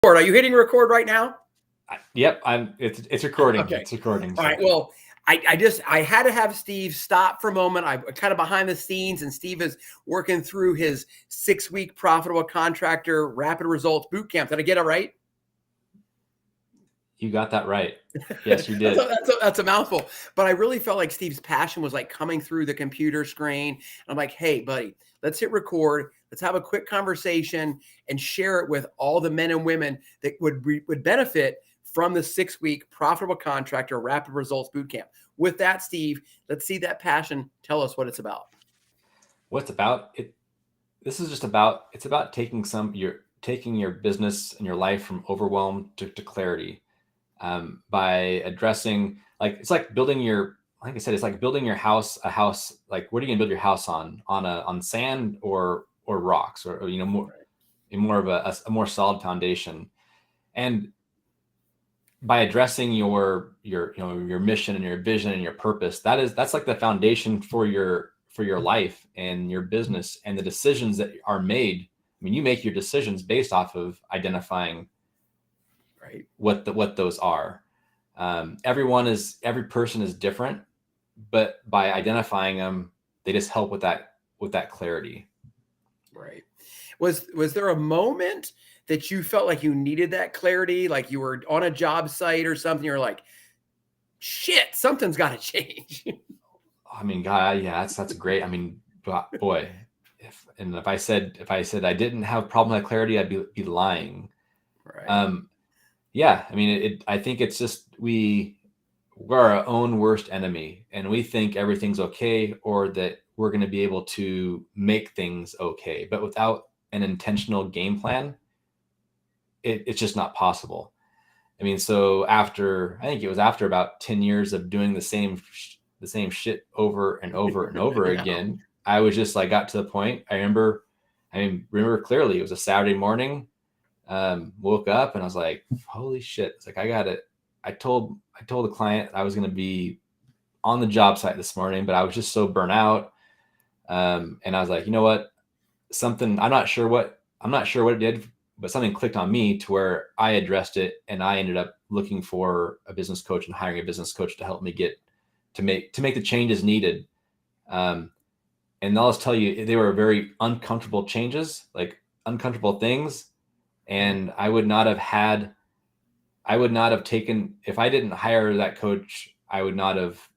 Are you hitting record right now? Yep, it's recording. Okay. It's recording. All right. Well, I had to have Steve stop for a moment. I kind of behind the scenes, and Steve is working through his 6-week profitable contractor rapid results bootcamp. Did I get it right? You got that right. Yes, you did. that's a mouthful. But I really felt like Steve's passion was like coming through the computer screen. I'm like, hey, buddy, let's hit record. Let's have a quick conversation and share it with all the men and women that would benefit from the 6-week profitable contractor rapid results bootcamp. With that, Steve, let's see that passion. Tell us what it's about. What's about it? This is just about, it's about taking your business and your life from overwhelm to clarity, by addressing, like, it's like building your, like I said, it's like building your house, like, what are you gonna build your house on sand or rocks, or more of a more solid foundation. And by addressing your mission and your vision and your purpose, that's like the foundation for your life and your business and the decisions that are made. I mean, you make your decisions based off of identifying what those are. Every person is different, but by identifying them, they just help with that clarity. Right. Was there a moment that you felt like you needed that clarity? Like you were on a job site or something, you're like, shit, something's got to change. I mean, God, yeah, that's great. I mean, boy, if I said I didn't have a problem with clarity, I'd be lying. Right. Yeah. I mean, I think it's just, we're our own worst enemy, and we think everything's okay, or that we're going to be able to make things okay, but without an intentional game plan, it's just not possible. I mean, so I think it was after about 10 years of doing the same shit over and over and over again, I was just like, got to the point. I remember clearly, it was a Saturday morning. Woke up and I was like, holy shit. It's like, I told the client I was going to be on the job site this morning, but I was just so burnt out. And I was like, you know what? I'm not sure what it did, but something clicked on me to where I addressed it, and I ended up looking for a business coach and hiring a business coach to help me to make the changes needed. And I'll just tell you, they were very uncomfortable changes, like uncomfortable things. And I would not have taken, if I didn't hire that coach, I would not have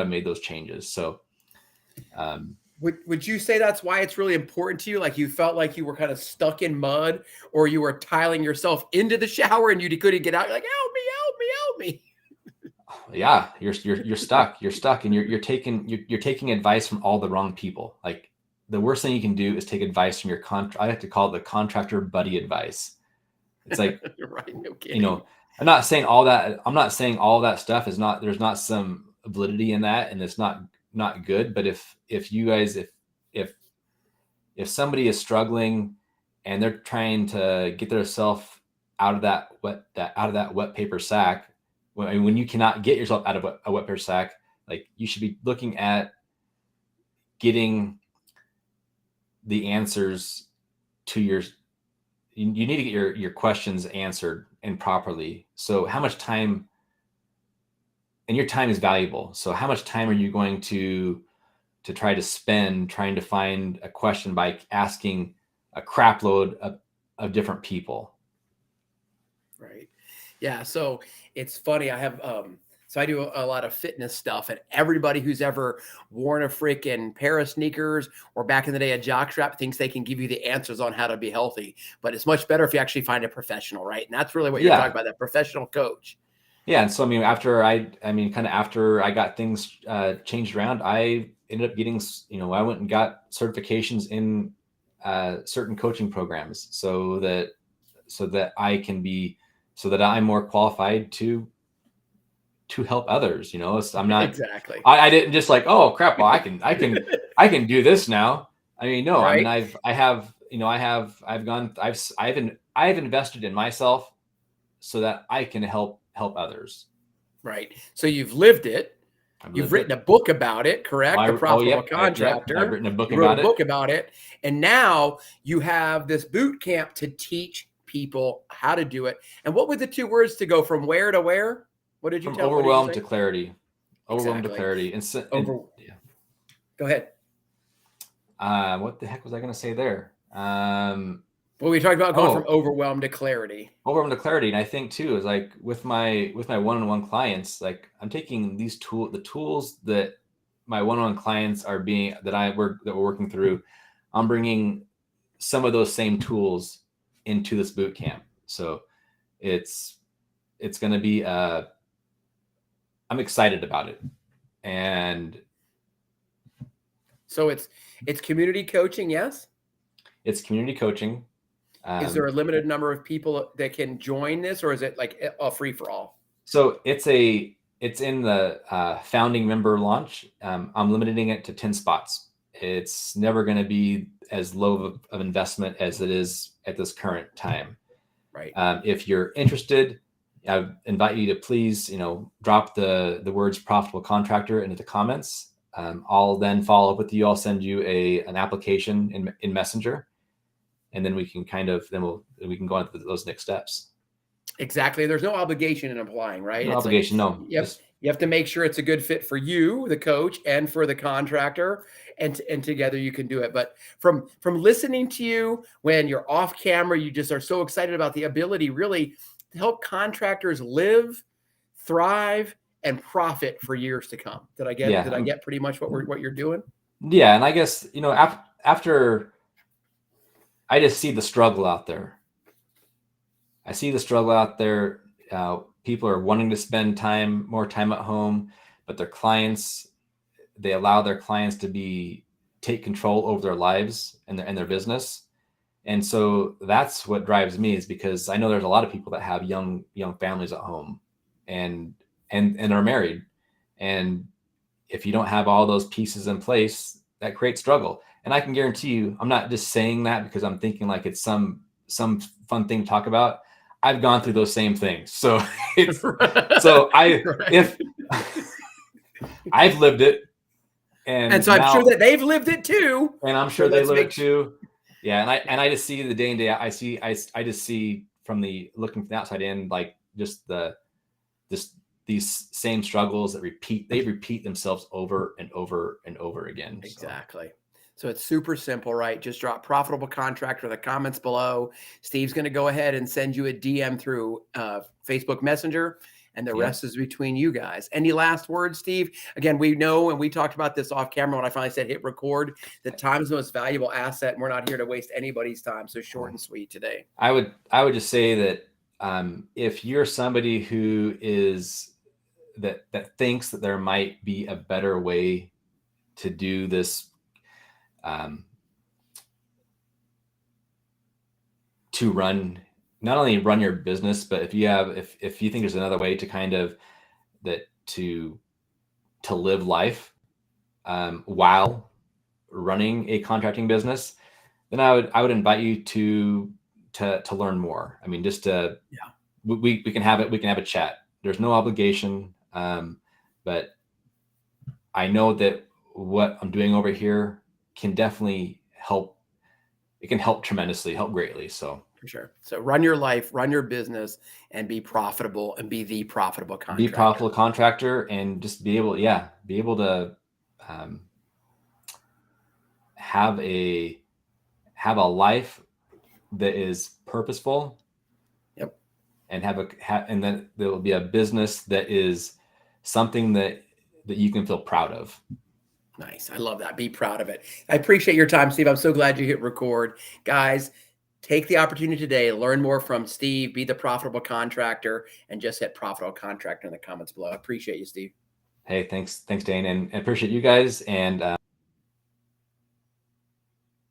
made those changes. So, would you say that's why it's really important to you? Like you felt like you were kind of stuck in mud, or you were tiling yourself into the shower and you couldn't get out. You're like, help me. Yeah, you're stuck. You're stuck, and you're taking advice from all the wrong people. Like, the worst thing you can do is take advice from I like to call it the contractor buddy advice. It's like, right, no kidding. I'm not saying all that stuff is not, there's not some validity in that, and it's not good. But if you guys, if somebody is struggling and they're trying to get themselves out of that wet paper sack, when you cannot get yourself out of a wet paper sack, like, you should be looking at getting the answers to you need to get your questions answered and properly. So how much time, and your time is valuable. So how much time are you going to try to spend trying to find a question by asking a crap load of different people? Right. Yeah. So it's funny. I have, so I do a lot of fitness stuff, and everybody who's ever worn a freaking pair of sneakers, or back in the day a jockstrap, thinks they can give you the answers on how to be healthy. But it's much better if you actually find a professional, right? And that's really what you're talking about, that professional coach. Yeah. And so, I mean, after I got things changed around, I ended up getting, I went and got certifications in certain coaching programs so that I'm more qualified to help others. I'm not exactly. I didn't just like, oh crap, well, I can do this now. I mean, no, right? I mean, I've invested in myself so that I can help others. Right. So you've lived it. You've written a book about it, correct? The Profitable Contractor. I've written a book about it. And now you have this boot camp to teach people how to do it. And what were the 2 words to go from where to where? What did you From tell? What did you overwhelmed say? to clarity. Overwhelmed to Exactly. clarity. Yeah. Go ahead. What the heck was I going to say there? Well, we talked about going from overwhelmed to clarity. Overwhelmed to clarity. And I think too, is like with my one-on-one clients, like I'm taking the tools that my one-on-one clients are that we're working through. I'm bringing some of those same tools into this boot camp. So it's going to be, I'm excited about it. And so it's community coaching. Yes. It's community coaching. Is there a limited number of people that can join this, or is it like a free for all? So it's in the founding member launch. I'm limiting it to 10 spots. It's never going to be as low of investment as it is at this current time. Right. If you're interested, I invite you to please, drop the words "profitable contractor" into the comments. I'll then follow up with you. I'll send you an application in Messenger. And then we can we can go on to those next steps. Exactly. There's no obligation in applying, right? No obligation, no. You have to make sure it's a good fit for you, the coach, and for the contractor, and together you can do it. But from listening to you when you're off camera, you just are so excited about the ability really to help contractors live, thrive, and profit for years to come. Did I get pretty much what you're doing? Yeah, and I guess after. I just see the struggle out there. People are wanting to spend more time at home, but they allow their clients to take control over their lives and their business. And so that's what drives me, is because I know there's a lot of people that have young families at home and are married. And if you don't have all those pieces in place, that creates struggle. And I can guarantee you, I'm not just saying that because I'm thinking like it's some fun thing to talk about. I've gone through those same things. So if I've lived it. And so I'm sure that they've lived it too. And I'm sure they live it too. Yeah. And I just see the day in, day out. I just see from looking from the outside in, like just these same struggles that repeat themselves over and over and over again. Exactly. So it's super simple, right? Just drop "profitable contractor" in the comments below. Steve's going to go ahead and send you a DM through Facebook Messenger, and the rest is between you guys. Any last words, Steve? Again, we know, and we talked about this off camera when I finally said hit record, that time is the most valuable asset, and we're not here to waste anybody's time. So short and sweet today. I would just say that if you're somebody who is that thinks that there might be a better way to do this, to not only run your business, but if you think there's another way to to live life while running a contracting business, then I would invite you to learn more. I mean, just we can have a chat. There's no obligation, but I know that what I'm doing over here can definitely help. It can help tremendously, help greatly. So for sure. So run your life, run your business, and be profitable, and be the profitable contractor. Be profitable contractor, and just be able to have a life that is purposeful. Yep. And and then there will be a business that is something that you can feel proud of. Nice. I love that. Be proud of it. I appreciate your time, Steve. I'm so glad you hit record. Guys, take the opportunity today to learn more from Steve, be the profitable contractor, and just hit "profitable contractor" in the comments below. I appreciate you, Steve. Hey, thanks, Dane. And I appreciate you guys. And